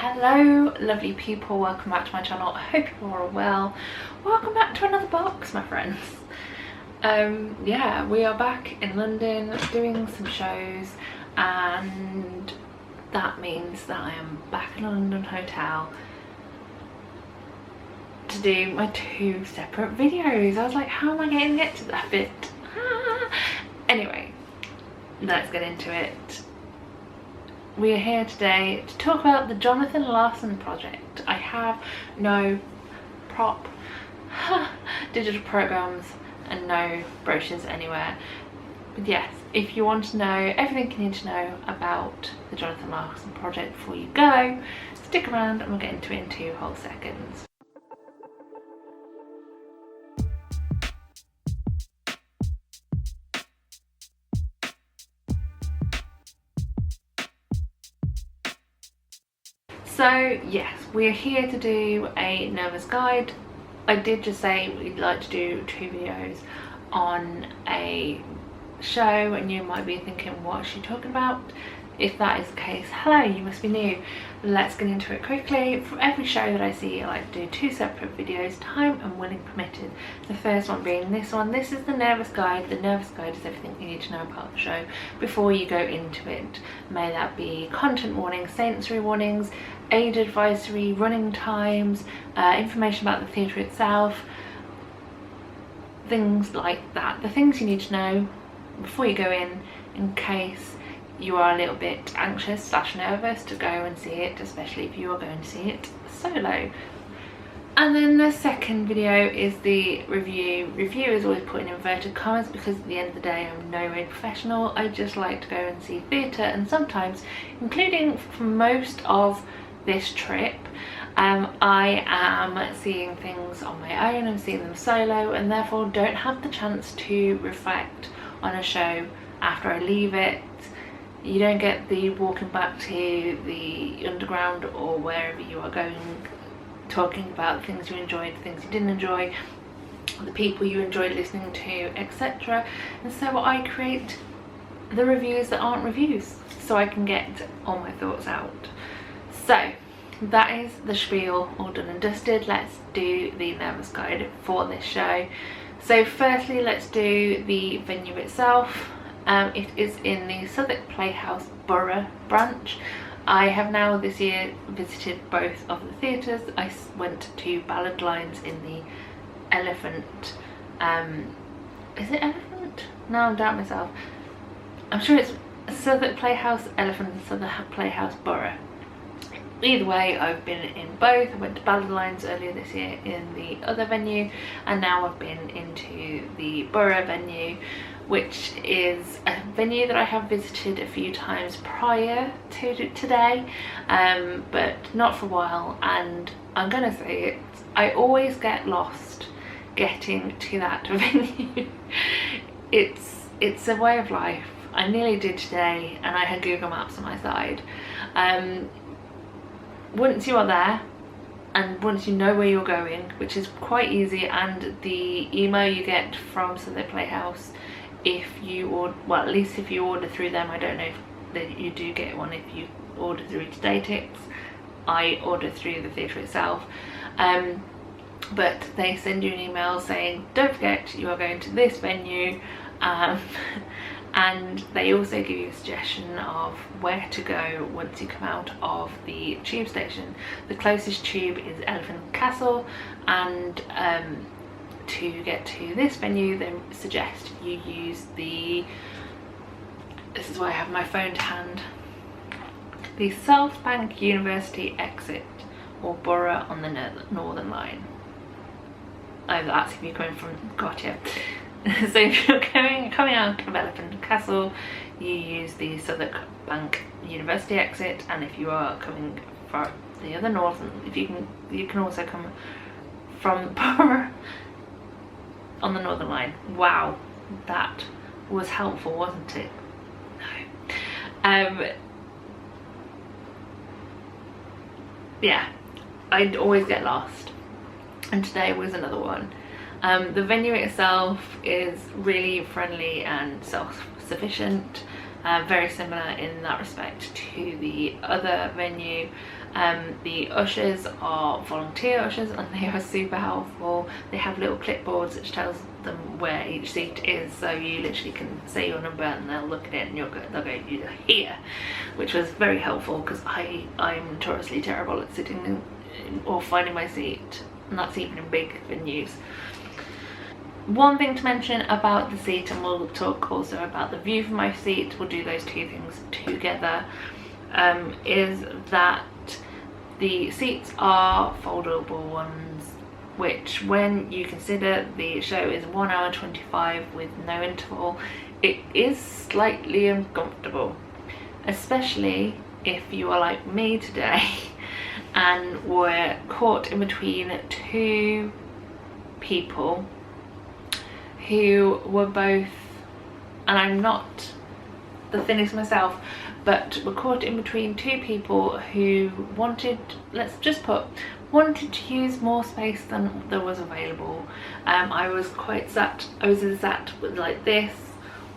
Hello lovely people, welcome back to my channel. I hope you all are well. Welcome back to another box, my friends. Yeah, we are back in London doing some shows, and that means that I am back in a London hotel to do my two separate videos. I was like, how am I going to get to that bit? Anyway, let's get into it. We are here today to talk about the Jonathan Larson Project. I have no prop digital programs and no brochures anywhere. But yes, if you want to know everything you need to know about the Jonathan Larson Project before you go, stick around and we'll get into it in 2 whole seconds. So yes, we are here to do a nervous guide. I did just say we'd like to do 2 videos on a show, and you might be thinking, what is she talking about? If that is the case, hello, you must be new. Let's get into it quickly. For every show that I see, I like to do 2 separate videos, time and willing permitted. The first one being this one. This is the nervous guide. The nervous guide is everything you need to know about the show before you go into it. May that be content warnings, sensory warnings, age advisory, running times, information about the theatre itself, things like that. The things you need to know before you go in case you are a little bit anxious / nervous to go and see it, especially if you are going to see it solo. And then the second video is the review. Review is always put in inverted commas because at the end of the day I'm no way professional. I just like to go and see theatre, and sometimes, including for most of this trip, I am seeing things on my own. I'm seeing them solo, and therefore don't have the chance to reflect on a show after I leave it. You don't get the walking back to the underground or wherever you are going, talking about the things you enjoyed, the things you didn't enjoy, the people you enjoyed listening to, etc. And so I create the reviews that aren't reviews, so I can get all my thoughts out. So that is the spiel all done and dusted. Let's do the nervous guide for this show. So firstly, let's do the venue itself. It is in the Southwark Playhouse Borough branch. I have now this year visited both of the theatres. I went to Ballad Lines in the Elephant, is it Elephant? No, I doubt myself. I'm sure it's Southwark Playhouse Elephant and Southwark Playhouse Borough. Either way, I've been in both. I went to Ballad Lines earlier this year in the other venue, and now I've been into the Borough venue, which is a venue that I have visited a few times prior to today, but not for a while, and I'm gonna say it, I always get lost getting to that venue. It's a way of life. I nearly did today, and I had Google Maps on my side. Once you are there and once you know where you're going, which is quite easy, and the email you get from Southwark Playhouse, if you order, well, at least if you order through them, I don't know if you do get one if you order through Todaytix. I order through the theatre itself, but they send you an email saying, don't forget you are going to this venue, and they also give you a suggestion of where to go once you come out of the tube station. The closest tube is Elephant Castle, and to get to this venue they suggest you use the, this is why I have my phone to hand, the Southwark University exit or Borough on the Northern Line. Oh, that's if you're coming from, gotcha. So if you're coming out of Elephant Castle, you use the Southwark University exit, and if you are coming from the other northern, you can also come from Borough on the Northern Line. Wow, that was helpful, wasn't it? No. Yeah, I'd always get lost, and today was another one. The venue itself is really friendly and self-sufficient, very similar in that respect to the other venue. The ushers are volunteer ushers and they are super helpful. They have little clipboards which tells them where each seat is, so you literally can say your number and they'll look at it and they'll go you're here, which was very helpful because I'm notoriously terrible at sitting or finding my seat, and that's even in big venues. One thing to mention about the seat, and we'll talk also about the view from my seat, we'll do those two things together, is that the seats are foldable ones, which when you consider the show is 1 hour 25 with no interval, it is slightly uncomfortable, especially if you are like me today and were caught in between two people who were both, and I'm not the thinnest myself, but were caught in between two people who wanted, let's just put, wanted to use more space than there was available. I was either sat with like this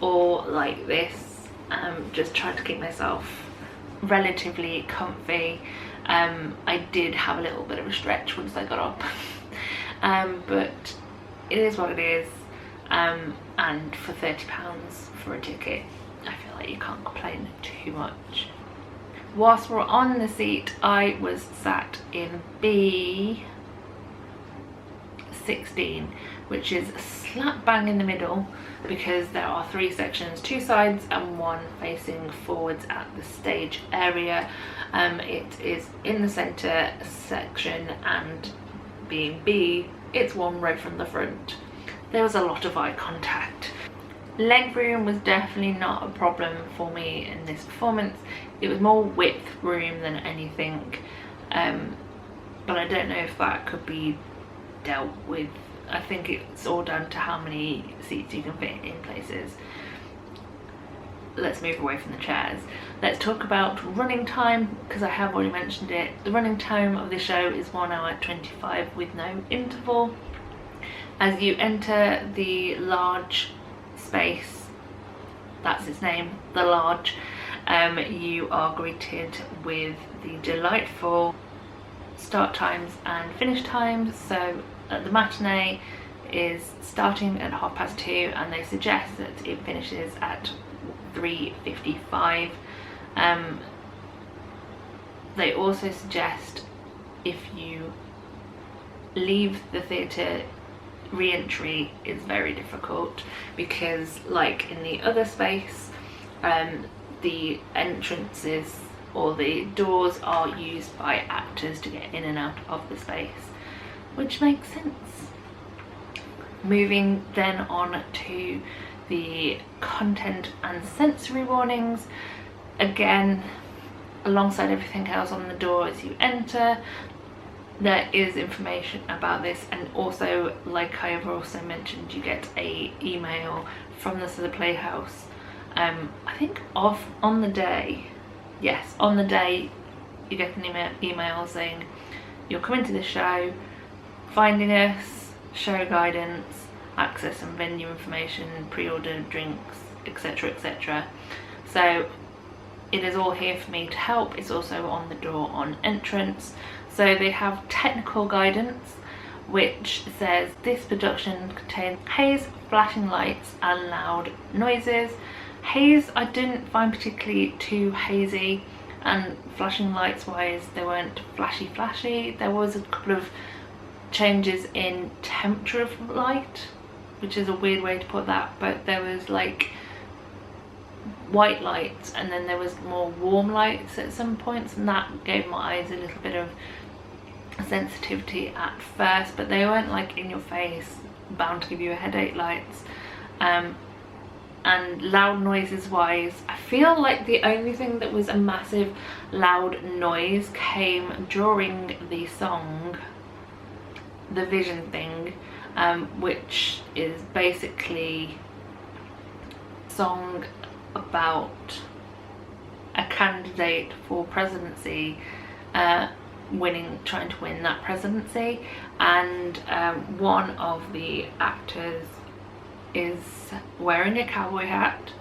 or like this, just trying to keep myself relatively comfy. I did have a little bit of a stretch once I got up, but it is what it is. And for £30 for a ticket, I feel like you can't complain too much. Whilst we're on the seat, I was sat in B16, which is slap bang in the middle because there are 3 sections, 2 sides and 1 facing forwards at the stage area. It is in the centre section, and being B, it's 1 row from the front. There was a lot of eye contact. Leg room was definitely not a problem for me in this performance. It was more width room than anything, but I don't know if that could be dealt with. I think it's all down to how many seats you can fit in places. Let's move away from the chairs. Let's talk about running time, because I have already mentioned it. The running time of the show is 1 hour 25 with no interval. As you enter the large space, that's its name, the large, you are greeted with the delightful start times and finish times. So the matinee is starting at 2:30 and they suggest that it finishes at 3:55. They also suggest if you leave the theatre, re-entry is very difficult because, like in the other space, the entrances or the doors are used by actors to get in and out of the space, which makes sense. Moving then on to the content and sensory warnings. Again, alongside everything else on the door as you enter, there is information about this, and also, like I have also mentioned, you get a email from the Playhouse. I think on the day, yes, on the day you get an email saying you're coming to the show, finding us, show guidance, access and venue information, pre-order drinks, etc, etc. So it is all here for me to help. It's also on the door on entrance. So they have technical guidance which says this production contains haze, flashing lights and loud noises. Haze I didn't find particularly too hazy, and flashing lights wise they weren't flashy. There was a couple of changes in temperature of light, which is a weird way to put that, but there was like white lights and then there was more warm lights at some points, and that gave my eyes a little bit of sensitivity at first, but they weren't like in your face, bound to give you a headache lights. And loud noises wise, I feel like the only thing that was a massive loud noise came during the song The Vision Thing, which is basically a song about a candidate for presidency trying to win that presidency, and one of the actors is wearing a cowboy hat,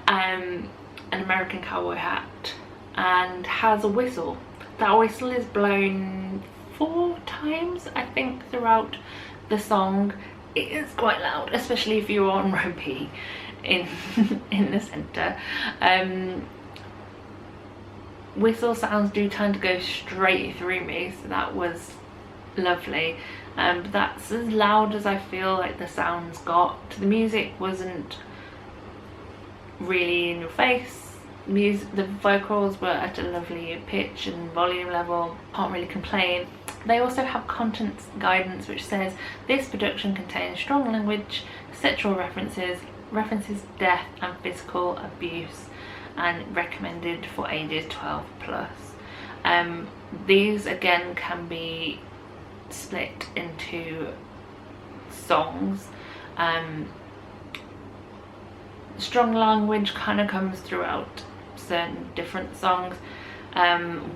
an American cowboy hat, and has a whistle. That whistle is blown 4 times, I think, throughout the song. It is quite loud, especially if you're on row B in the centre. Whistle sounds do tend to go straight through me, so that was lovely. But that's as loud as I feel like the sounds got. The music wasn't really in your face. The vocals were at a lovely pitch and volume level, can't really complain. They also have content guidance which says this production contains strong language, sexual references, death and physical abuse, and recommended for ages 12 plus. These again can be split into songs. Strong language kind of comes throughout certain different songs.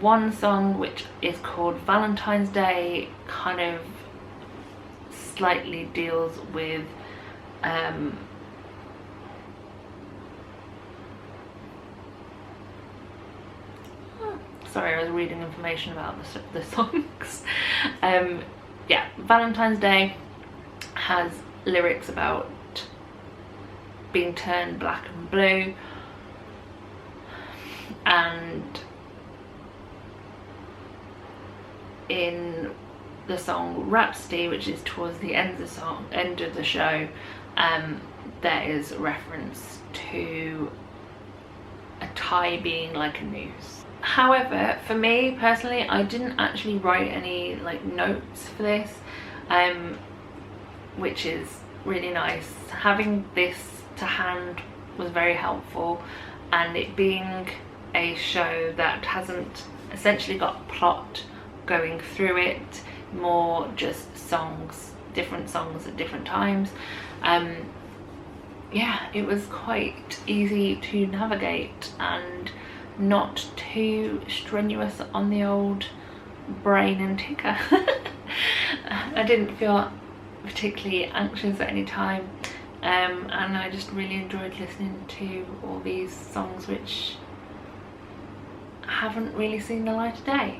One song which is called Valentine's Day kind of slightly deals with sorry, I was reading information about the songs. Yeah, Valentine's Day has lyrics about being turned black and blue, and in the song Rhapsody, which is towards the end of the show, there is a reference to a tie being like a noose. However, for me personally, I didn't actually write any like notes for this, which is really nice. Having this to hand was very helpful, and it being a show that hasn't essentially got a plot going through it, more just songs, different songs at different times, yeah, it was quite easy to navigate and not too strenuous on the old brain and ticker. I didn't feel particularly anxious at any time, and I just really enjoyed listening to all these songs which haven't really seen the light of day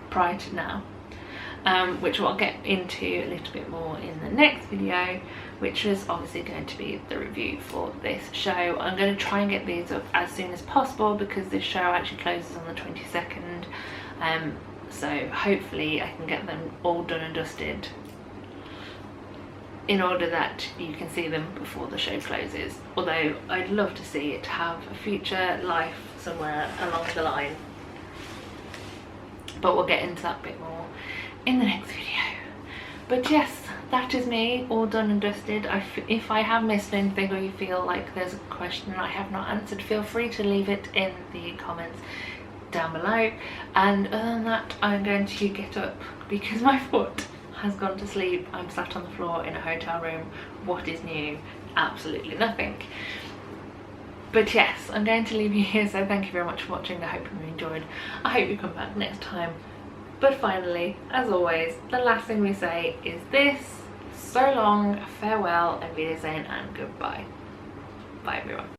prior to now, which I'll get into a little bit more in the next video, which is obviously going to be the review for this show. I'm going to try and get these up as soon as possible because this show actually closes on the 22nd, so hopefully I can get them all done and dusted in order that you can see them before the show closes, although I'd love to see it have a future life somewhere along the line, but we'll get into that a bit more in the next video. But yes, that is me all done and dusted. If I have missed anything or you feel like there's a question I have not answered, feel free to leave it in the comments down below. And other than that, I'm going to get up because my foot has gone to sleep. I'm sat on the floor in a hotel room. What is new? Absolutely nothing. But yes, I'm going to leave you here, so thank you very much for watching. I hope you enjoyed. I hope you come back next time. But finally, as always, the last thing we say is this: so long, farewell, auf Wiedersehen, and goodbye. Bye everyone.